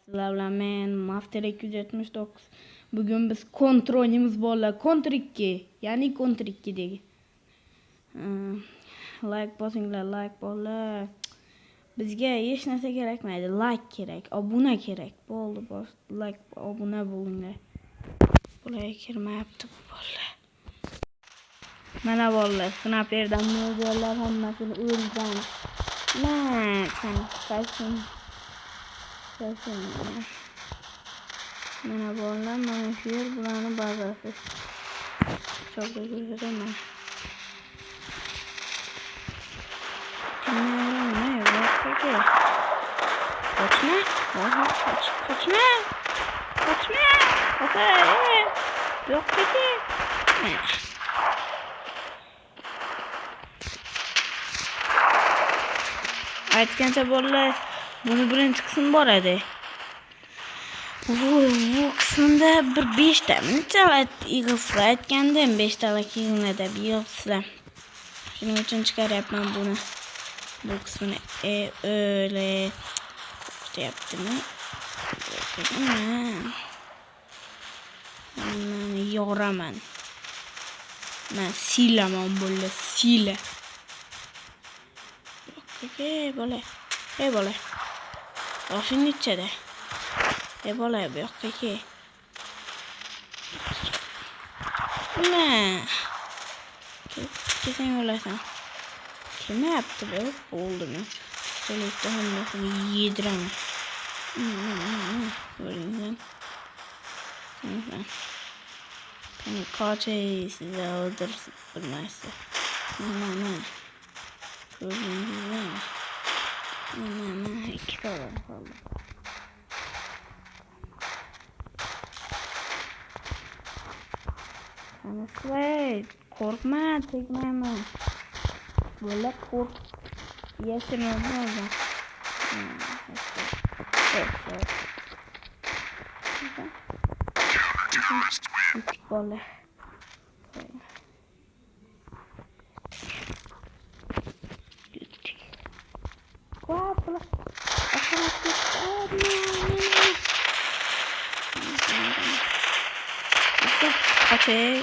Sizlar bilan men Master 279. Bugün biz Counter o'ynaymiz bolalar. Counter 2, ya'ni Counter 2 degi. Like bosinglar, like bolalar. Bizga hech narsa kerakmaydi. Like kerak, obuna kerak. Bo'ldi, bos. Like, obuna bo'linglar. Bularga kirmayapti bu bolalar. Mana bolalar, sniperdan mo'ljallar hammasini o'lgan. Mana bolalar, mana shu yer bularni bazasi. Hisobda ko'rsataman. Aytgancha bolalar, buni birinchi qism bor edi. Bu qismda bir 5 ta nechalar yig'ilsa aytgandim, 5 talar yig'iladi deb yig'ilsa. Shuning uchun chiqaryapman buni. Bu qismini öyle yaptım. Ben yoraman. Ben silaman böyle sile. Böyle. Böyle. Aşın içeri. Böyle yok ki. Ne? Kesin öyle sen. Kime yaptı bu? Oldu mu? Şöyle hamlasını yediremem. Böyle sen. Hani kaçayı size öldürmezse. Ne. Gördüğünüz gibi. Ne. 2 tane kaldı. Hani Slade. Korkma, tekmem. Böyle kork. Yaşamam oldu. Böyle. Okay.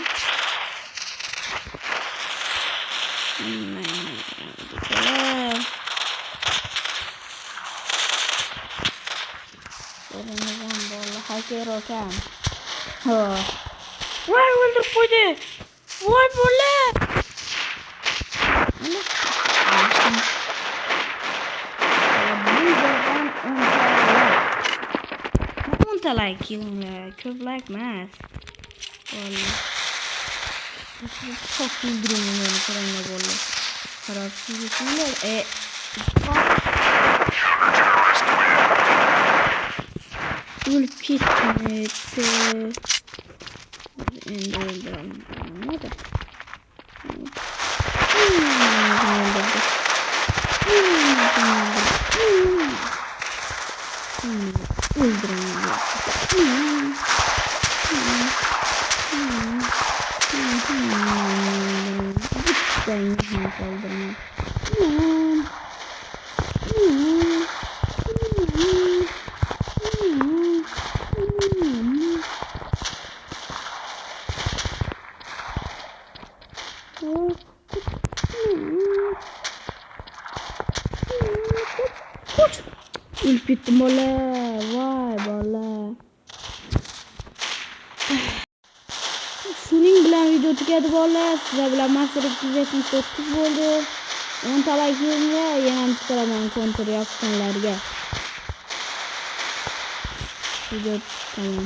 Hacker kan. Why will the put it? Why bola? Unta like you, köp like mas. Bola. Çok güldürüyorum onu kurana bola. Tarafsız isimler. Ölüp gitmedi. Öldürdüm. Ne de? Ölüp gittim bola. Vay bola. Shuning bilan video tugadi bola. Sizlar bilan Master 279 bo'ldi. 10 ta like yig'inglar, yana chiqaraman Counter yoqqanlarga. Video tamam.